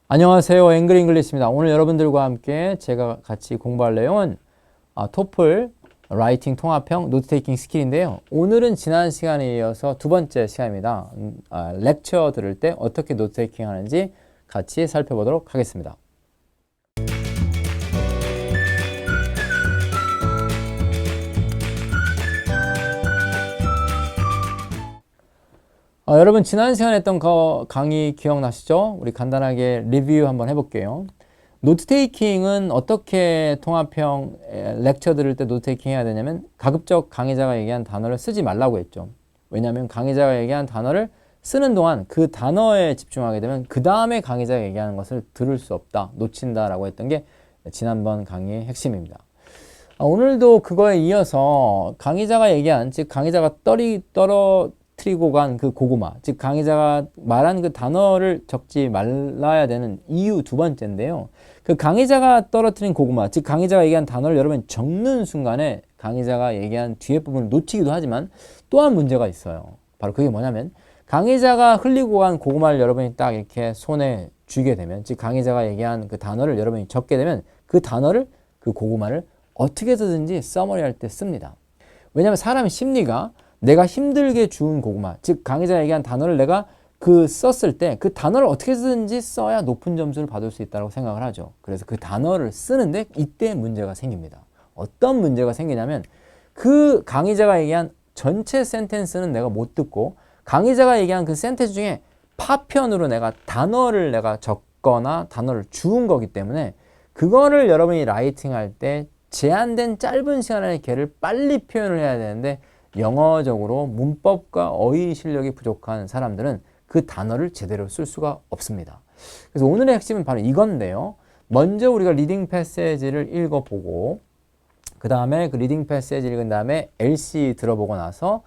안녕하세요. 앵글 잉글리시입니다. 오늘 여러분들과 함께 제가 같이 공부할 내용은 토플 라이팅 통합형 노트 테이킹 스킬인데요. 오늘은 지난 시간에 이어서 두 번째 시간입니다. 렉처 들을 때 어떻게 노트 테이킹 하는지 같이 살펴보도록 하겠습니다. 여러분 지난 시간에 했던 강의 기억나시죠? 우리 간단하게 리뷰 한번 해볼게요. 노트 테이킹은 어떻게 통합형 렉처 들을 때 노트 테이킹 해야 되냐면 가급적 강의자가 얘기한 단어를 쓰지 말라고 했죠. 왜냐하면 강의자가 얘기한 단어를 쓰는 동안 그 단어에 집중하게 되면 그 다음에 강의자가 얘기하는 것을 들을 수 없다, 놓친다라고 했던 게 지난번 강의의 핵심입니다. 오늘도 그거에 이어서 강의자가 얘기한, 즉 강의자가 떨어뜨리고 간 그 고구마, 즉 강의자가 말한 그 단어를 적지 말아야 되는 이유 두 번째인데요. 그 강의자가 떨어뜨린 고구마, 즉 강의자가 얘기한 단어를 여러분 적는 순간에 강의자가 얘기한 뒤에 부분을 놓치기도 하지만 또한 문제가 있어요. 바로 그게 뭐냐면 강의자가 흘리고 간 고구마를 여러분이 딱 이렇게 손에 쥐게 되면, 즉 강의자가 얘기한 그 단어를 여러분이 적게 되면 그 단어를, 그 고구마를 어떻게 해서든지 서머리 할 때 씁니다. 왜냐하면 사람의 심리가 내가 힘들게 주운 고구마, 즉 강의자가 얘기한 단어를 내가 썼을 때 그 단어를 어떻게 쓰든지 써야 높은 점수를 받을 수 있다고 생각을 하죠. 그래서 그 단어를 쓰는데 이때 문제가 생깁니다. 어떤 문제가 생기냐면 그 강의자가 얘기한 전체 센텐스는 내가 못 듣고 강의자가 얘기한 그 센텐스 중에 파편으로 내가 단어를 적거나 단어를 주운 거기 때문에 그거를 여러분이 라이팅할 때 제한된 짧은 시간 안에 걔를 빨리 표현을 해야 되는데 영어적으로 문법과 어휘 실력이 부족한 사람들은 그 단어를 제대로 쓸 수가 없습니다. 그래서 오늘의 핵심은 바로 이건데요. 먼저 우리가 리딩 패세지를 읽어보고 그 다음에 그 리딩 패세지 읽은 다음에 LC 들어보고 나서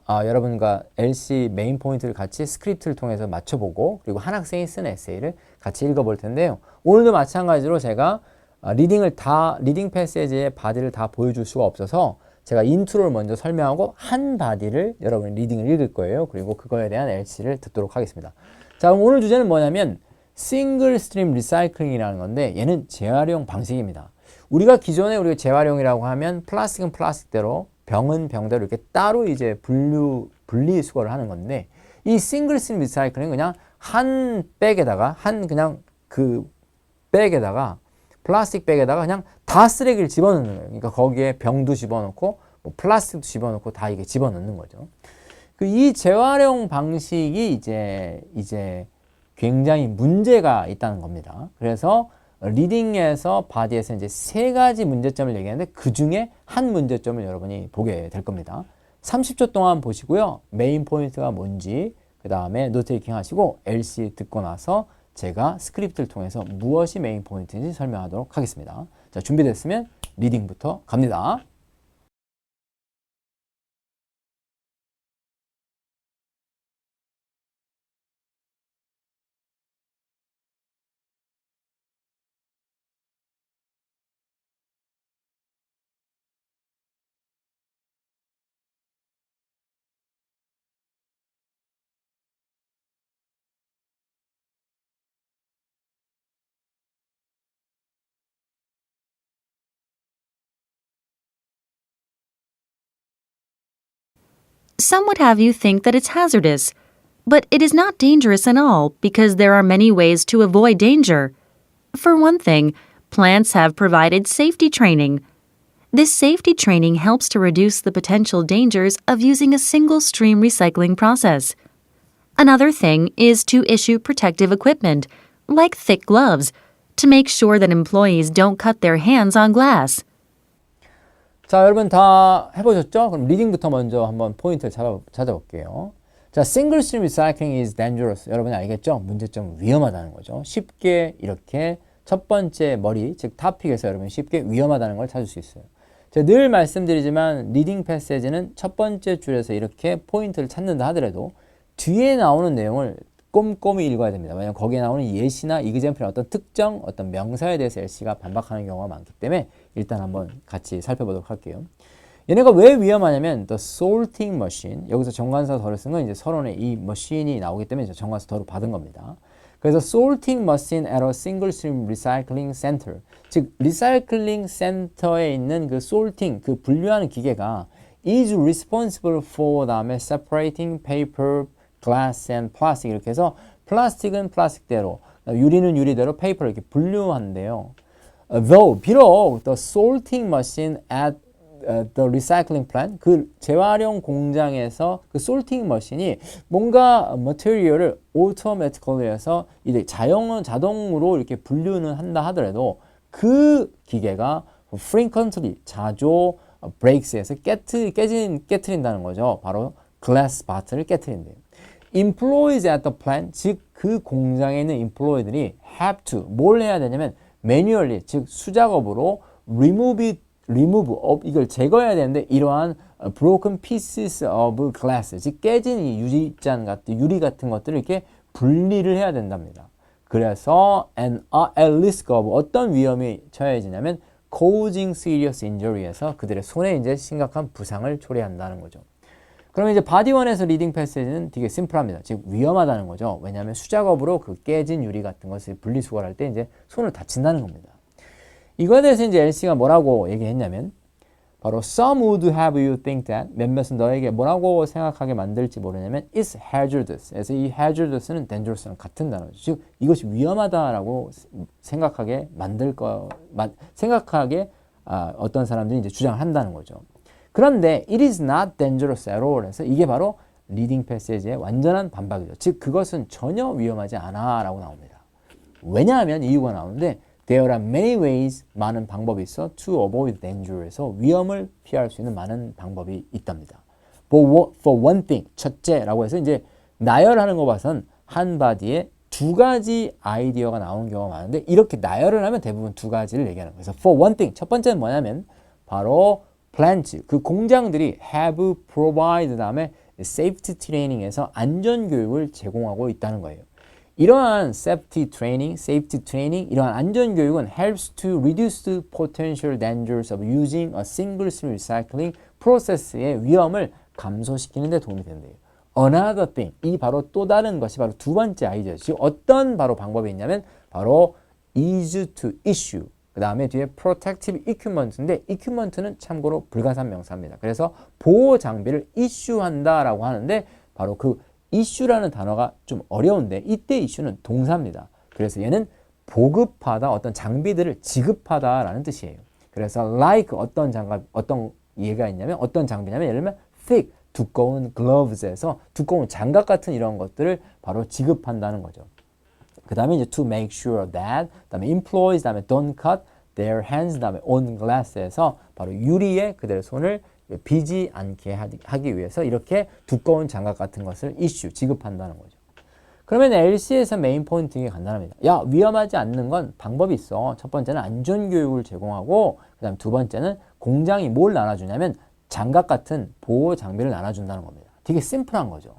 여러분과 LC 메인 포인트를 같이 스크립트를 통해서 맞춰보고 그리고 한 학생이 쓴 에세이를 같이 읽어볼 텐데요. 오늘도 마찬가지로 제가 리딩 패세지의 바디를 다 보여줄 수가 없어서 제가 인트로를 먼저 설명하고 한 바디를 여러분이 리딩을 읽을 거예요. 그리고 그거에 대한 LC를 듣도록 하겠습니다. 자, 그럼 오늘 주제는 뭐냐면 싱글 스트림 리사이클링이라는 건데 얘는 재활용 방식입니다. 우리가 기존에 재활용이라고 하면 플라스틱은 플라스틱대로 병은 병대로 이렇게 따로 이제 분리수거를 하는 건데 이 싱글 스트림 리사이클링은 그냥 한 백에다가 플라스틱 백에다가 그냥 다 쓰레기를 집어넣는 거예요. 그러니까 거기에 병도 집어넣고 뭐 플라스틱도 집어넣고 다 이게 집어넣는 거죠. 이 재활용 방식이 이제 굉장히 문제가 있다는 겁니다. 그래서 리딩에서 바디에서 이제 세 가지 문제점을 얘기하는데 그 중에 한 문제점을 여러분이 보게 될 겁니다. 30초 동안 보시고요. 메인 포인트가 뭔지 그 다음에 노트 테이킹 하시고 LC 듣고 나서 제가 스크립트를 통해서 무엇이 메인 포인트인지 설명하도록 하겠습니다. 자, 준비됐으면 리딩부터 갑니다. Some would have you think that it's hazardous, but it is not dangerous at all because there are many ways to avoid danger. For one thing, plants have provided safety training. This safety training helps to reduce the potential dangers of using a single stream recycling process. Another thing is to issue protective equipment, like thick gloves, to make sure that employees don't cut their hands on glass. 자, 여러분 다 해보셨죠? 그럼 리딩부터 먼저 한번 포인트를 찾아볼게요. 자, single stream recycling is dangerous. 여러분이 알겠죠? 문제점 위험하다는 거죠. 쉽게 이렇게 첫 번째 머리, 즉 토픽에서 여러분이 쉽게 위험하다는 걸 찾을 수 있어요. 제가 늘 말씀드리지만 리딩 패세지는 첫 번째 줄에서 이렇게 포인트를 찾는다 하더라도 뒤에 나오는 내용을 꼼꼼히 읽어야 됩니다. 왜냐하면 거기에 나오는 예시나 example이나 어떤 명사에 대해서 LC가 반박하는 경우가 많기 때문에 일단 한번 같이 살펴보도록 할게요. 얘네가 왜 위험하냐면 the sorting machine, 여기서 정관사 덜을 쓴 건 이제 서론에 이 머신이 나오기 때문에 정관사 덜을 받은 겁니다. 그래서 sorting machine at a single stream recycling center. 즉 리사이클링 센터에 있는 그 sorting, 그 분류하는 기계가 is responsible for 다음에 separating paper, glass and plastic 이렇게 해서 플라스틱은 플라스틱대로, 유리는 유리대로 페이퍼를 이렇게 분류한대요. Though 비록 the sorting machine at the recycling plant 그 재활용 공장에서 그 sorting machine이 뭔가 material을 automatically 해서 이제 자동으로 이렇게 분류는 한다 하더라도 그 기계가 frequently 자주 breaks에서 깨트린다는 거죠. 바로 glass bottle을 깨트린대요. Employees at the plant 즉 그 공장에 있는 employee들이 have to 뭘 해야 되냐면 manually 즉 수작업으로 remove 이걸 제거해야 되는데 이러한 broken pieces of glass 즉 깨진 이 유리 같은 것들을 이렇게 분리를 해야 된답니다. 그래서 at risk of 어떤 위험이 처해지냐면 causing serious injury에서 그들의 손에 이제 심각한 부상을 초래한다는 거죠. 그러면 이제 바디 1에서 리딩 패스지는 되게 심플합니다. 즉 위험하다는 거죠. 왜냐하면 수작업으로 그 깨진 유리 같은 것을 분리수거할 때 이제 손을 다친다는 겁니다. 이거에 대해서 이제 LC가 뭐라고 얘기했냐면 바로 some would have you think that 몇몇은 너에게 뭐라고 생각하게 만들지 모르냐면 it's hazardous. 그래서 이 hazardous는 dangerous랑 같은 단어죠. 즉 이것이 위험하다라고 생각하게 어떤 사람들이 이제 주장을 한다는 거죠. 그런데 it is not dangerous at all. 그래서 이게 바로 리딩 패시지의 완전한 반박이죠. 즉 그것은 전혀 위험하지 않아라고 나옵니다. 왜냐하면 이유가 나오는데 There are many ways, 많은 방법이 있어 to avoid danger에서 위험을 피할 수 있는 많은 방법이 있답니다. For one thing, 첫째라고 해서 이제 나열하는 거 봐선 한 바디에 두 가지 아이디어가 나오는 경우가 많은데 이렇게 나열을 하면 대부분 두 가지를 얘기하는 거예요. 그래서 for one thing, 첫 번째는 뭐냐면 바로 plants, 그 공장들이 have provide 다음에 safety training에서 안전 교육을 제공하고 있다는 거예요. 이러한 safety training, 이러한 안전 교육은 helps to reduce the potential dangers of using a single-stream recycling process의 위험을 감소시키는 데 도움이 된대요. Another thing, 이 바로 또 다른 것이 바로 두 번째 아이디어죠. 즉 어떤 바로 방법이 있냐면 바로 is to issue, 그 다음에 뒤에 protective equipment인데 equipment는 참고로 불가산 명사입니다. 그래서 보호 장비를 issue한다라고 하는데 바로 그 issue라는 단어가 좀 어려운데 이때 issue는 동사입니다. 그래서 얘는 보급하다, 어떤 장비들을 지급하다라는 뜻이에요. 그래서 like 어떤 얘가 있냐면 어떤 장비냐면 예를 들면 thick, 두꺼운 gloves에서 두꺼운 장갑 같은 이런 것들을 바로 지급한다는 거죠. 그 다음에 이제 to make sure that, 그 다음에 employees, 그 다음에 don't cut their hands, 그 다음에 on glass에서 바로 유리에 그들의 손을 비지 않게 하기 위해서 이렇게 두꺼운 장갑 같은 것을 issue, 지급한다는 거죠. 그러면 LC에서 메인 포인트 되게 간단합니다. 야, 위험하지 않는 건 방법이 있어. 첫 번째는 안전교육을 제공하고 그 다음 두 번째는 공장이 뭘 나눠주냐면 장갑 같은 보호 장비를 나눠준다는 겁니다. 되게 심플한 거죠.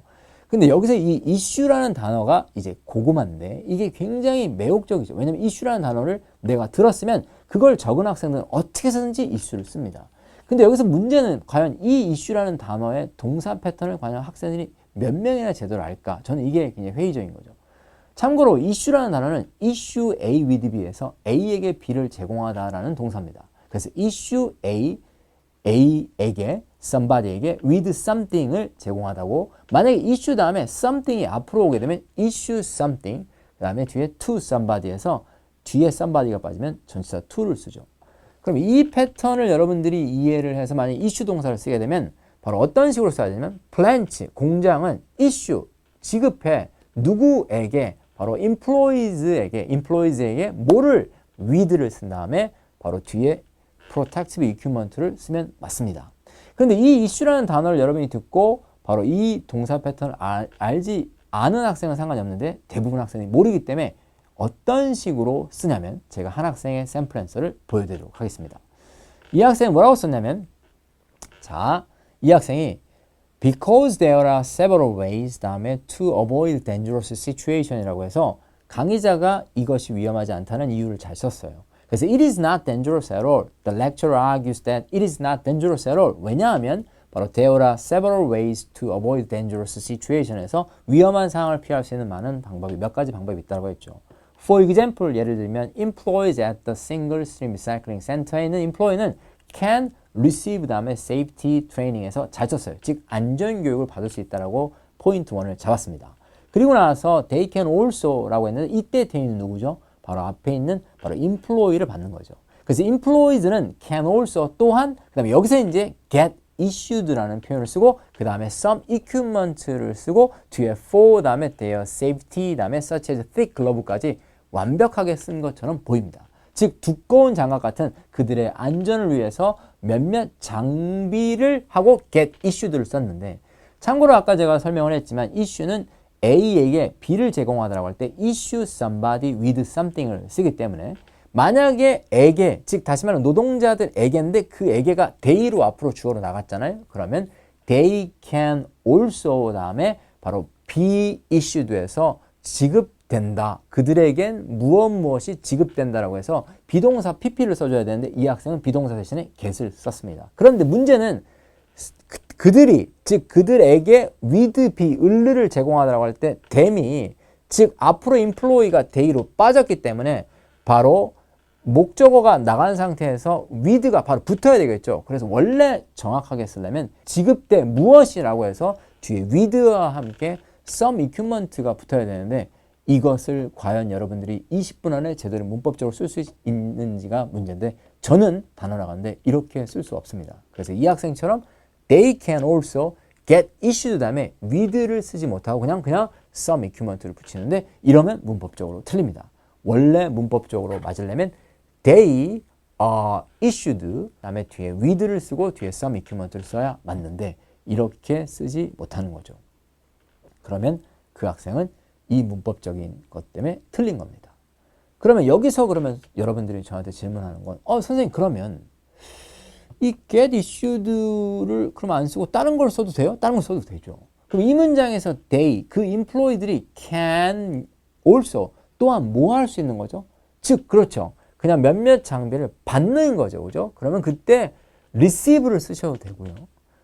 근데 여기서 이 issue라는 단어가 이제 고구마인데 이게 굉장히 매혹적이죠. 왜냐면 issue라는 단어를 내가 들었으면 그걸 적은 학생들은 어떻게 해서든지 issue를 씁니다. 근데 여기서 문제는 과연 이 issue라는 단어의 동사 패턴을 과연 학생들이 몇 명이나 제대로 알까? 저는 이게 굉장히 회의적인 거죠. 참고로 issue라는 단어는 issue A with B에서 A에게 B를 제공하다라는 동사입니다. 그래서 issue A에게 somebody에게 with something을 제공하다고, 만약에 issue 다음에 something이 앞으로 오게 되면 issue something, 그 다음에 뒤에 to somebody에서 뒤에 somebody가 빠지면 전치사 to를 쓰죠. 그럼 이 패턴을 여러분들이 이해를 해서 만약 issue 동사를 쓰게 되면 바로 어떤 식으로 써야 되냐면 plants, 공장은 issue, 지급해 누구에게? 바로 employees에게 뭐를 with를 쓴 다음에 바로 뒤에 protective equipment를 쓰면 맞습니다. 그런데 이 issue라는 단어를 여러분이 듣고 바로 이 동사 패턴을 알지 않은 학생은 상관이 없는데 대부분 학생이 모르기 때문에 어떤 식으로 쓰냐면 제가 한 학생의 샘플 앤서를 보여드리도록 하겠습니다. 이 학생은 뭐라고 썼냐면 자, 이 학생이 because there are several ways 다음에 to avoid dangerous situation이라고 해서 강의자가 이것이 위험하지 않다는 이유를 잘 썼어요. 그래서 it is not dangerous at all. The lecturer argues that it is not dangerous at all. 왜냐하면 바로 there are several ways to avoid dangerous situation에서 위험한 상황을 피할 수 있는 많은 방법이 몇 가지 방법이 있다고 했죠. For example, 예를 들면 employees at the single stream recycling center에 있는 employee는 can receive 다음에 safety training에서 잘 썼어요. 즉 안전 교육을 받을 수 있다라고 포인트 1을 잡았습니다. 그리고 나서 they can also라고 했는데 이때 they는 누구죠? 바로 앞에 있는 바로 employee를 받는 거죠. 그래서 employees는 can also 또한 그다음에 여기서 이제 get issued라는 표현을 쓰고 그 다음에 some equipment를 쓰고 뒤에 for 다음에 their safety 다음에 such as thick glove까지 완벽하게 쓴 것처럼 보입니다. 즉 두꺼운 장갑 같은 그들의 안전을 위해서 몇몇 장비를 하고 get issued를 썼는데 참고로 아까 제가 설명을 했지만 issue는 A에게 B를 제공하다라고 할 때 issue somebody with something을 쓰기 때문에 만약에 에게, 즉 다시 말하면 노동자들에게인데 그 에게가 they로 앞으로 주어로 나갔잖아요. 그러면 they can also 다음에 바로 be issued에서 지급된다. 그들에겐 무엇이 지급된다라고 해서 비동사 pp를 써줘야 되는데 이 학생은 비동사 대신에 get을 썼습니다. 그런데 문제는 그들이, 즉 그들에게 with be, 을를 제공하다라고 할 때 them이, 즉 앞으로 employee가 they로 빠졌기 때문에 바로 목적어가 나간 상태에서 with가 바로 붙어야 되겠죠. 그래서 원래 정확하게 쓰려면 지급대 무엇이라고 해서 뒤에 with와 함께 some equipment가 붙어야 되는데 이것을 과연 여러분들이 20분 안에 제대로 문법적으로 쓸 수 있는지가 문제인데 저는 단어 나가는데 이렇게 쓸 수 없습니다. 그래서 이 학생처럼 they can also get issued 다음에 with를 쓰지 못하고 그냥 some equipment를 붙이는데 이러면 문법적으로 틀립니다. 원래 문법적으로 맞으려면 they are issued 다음에 뒤에 with를 쓰고 뒤에 some equipment를 써야 맞는데 이렇게 쓰지 못하는 거죠. 그러면 그 학생은 이 문법적인 것 때문에 틀린 겁니다. 그러면 여기서 그러면 여러분들이 저한테 질문하는 건 선생님 그러면 이 get issued를 그럼 안 쓰고 다른 걸 써도 돼요? 다른 걸 써도 되죠. 그럼 이 문장에서 they, 그 employee들이 can also 또한 뭐 할 수 있는 거죠? 즉 그렇죠. 그냥 몇몇 장비를 받는 거죠. 그죠? 그러면 그때 receive를 쓰셔도 되고요.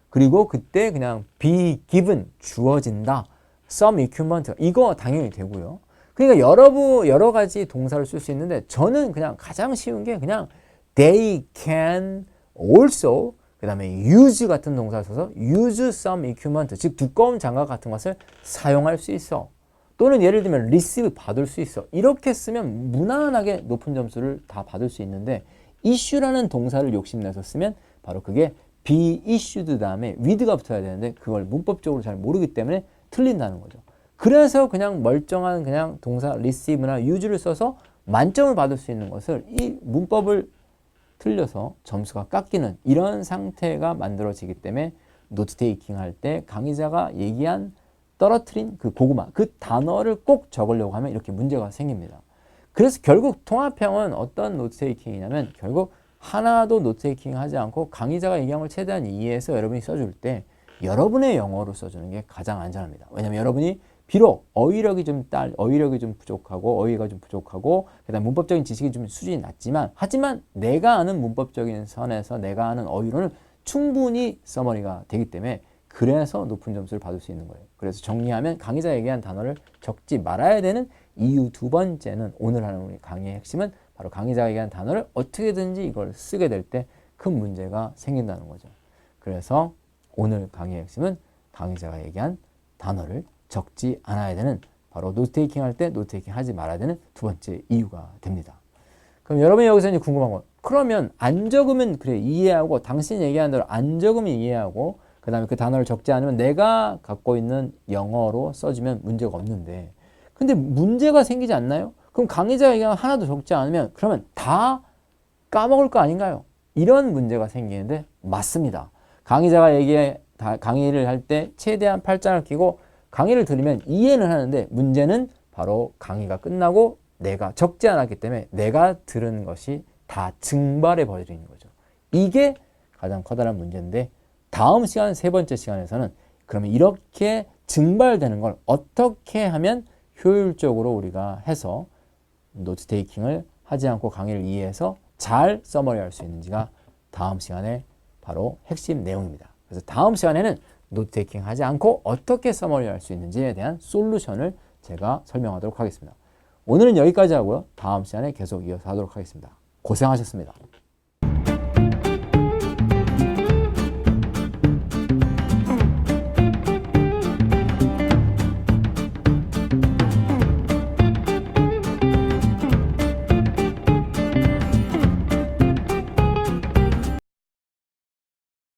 그리고 그때 그냥 be given 주어진다. some equipment 이거 당연히 되고요. 그러니까 여러 가지 동사를 쓸 수 있는데 저는 그냥 가장 쉬운 게 그냥 they can also 그 다음에 use 같은 동사를 써서 use some equipment 즉 두꺼운 장갑 같은 것을 사용할 수 있어. 또는 예를 들면 receive 받을 수 있어. 이렇게 쓰면 무난하게 높은 점수를 다 받을 수 있는데 issue라는 동사를 욕심내서 쓰면 바로 그게 be issued 다음에 with가 붙어야 되는데 그걸 문법적으로 잘 모르기 때문에 틀린다는 거죠. 그래서 그냥 멀쩡한 그냥 동사 receive나 use를 써서 만점을 받을 수 있는 것을 이 문법을 틀려서 점수가 깎이는 이런 상태가 만들어지기 때문에 노트 테이킹 할 때 강의자가 얘기한 떨어뜨린 그 고구마, 그 단어를 꼭 적으려고 하면 이렇게 문제가 생깁니다. 그래서 결국 통합형은 어떤 노트 테이킹이냐면 결국 하나도 노트 테이킹 하지 않고 강의자가 얘기한 걸 최대한 이해해서 여러분이 써줄 때 여러분의 영어로 써주는 게 가장 안전합니다. 왜냐하면 여러분이 비록 어휘력이 좀 부족하고 어휘가 좀 부족하고 그다음 문법적인 지식이 좀 수준이 낮지만 하지만 내가 아는 문법적인 선에서 내가 아는 어휘로는 충분히 서머리가 되기 때문에 그래서 높은 점수를 받을 수 있는 거예요. 그래서 정리하면 강의자 얘기한 단어를 적지 말아야 되는 이유 두 번째는 오늘 하는 우리 강의의 핵심은 바로 강의자가 얘기한 단어를 어떻게든지 이걸 쓰게 될 때 큰 문제가 생긴다는 거죠. 그래서 오늘 강의의 핵심은 강의자가 얘기한 단어를 적지 않아야 되는 바로 노트테이킹 할 때 노트테이킹 하지 말아야 되는 두 번째 이유가 됩니다. 그럼 여러분이 여기서 이제 궁금한 건 그러면 안 적으면 그래 이해하고 당신이 얘기한 대로 안 적으면 이해하고 그 다음에 그 단어를 적지 않으면 내가 갖고 있는 영어로 써주면 문제가 없는데 근데 문제가 생기지 않나요? 그럼 강의자가 얘기한 하나도 적지 않으면 그러면 다 까먹을 거 아닌가요? 이런 문제가 생기는데 맞습니다. 강의자가 강의를 할 때 최대한 팔짱을 끼고 강의를 들으면 이해는 하는데 문제는 바로 강의가 끝나고 내가 적지 않았기 때문에 내가 들은 것이 다 증발해 버리는 거죠. 이게 가장 커다란 문제인데 다음 시간 세 번째 시간에서는 그러면 이렇게 증발되는 걸 어떻게 하면 효율적으로 우리가 해서 노트 테이킹을 하지 않고 강의를 이해해서 잘 서머리할 수 있는지가 다음 시간에 바로 핵심 내용입니다. 그래서 다음 시간에는 노트 테이킹 하지 않고 어떻게 서머리 할 수 있는지에 대한 솔루션을 제가 설명하도록 하겠습니다. 오늘은 여기까지 하고요. 다음 시간에 계속 이어서 하도록 하겠습니다. 고생하셨습니다.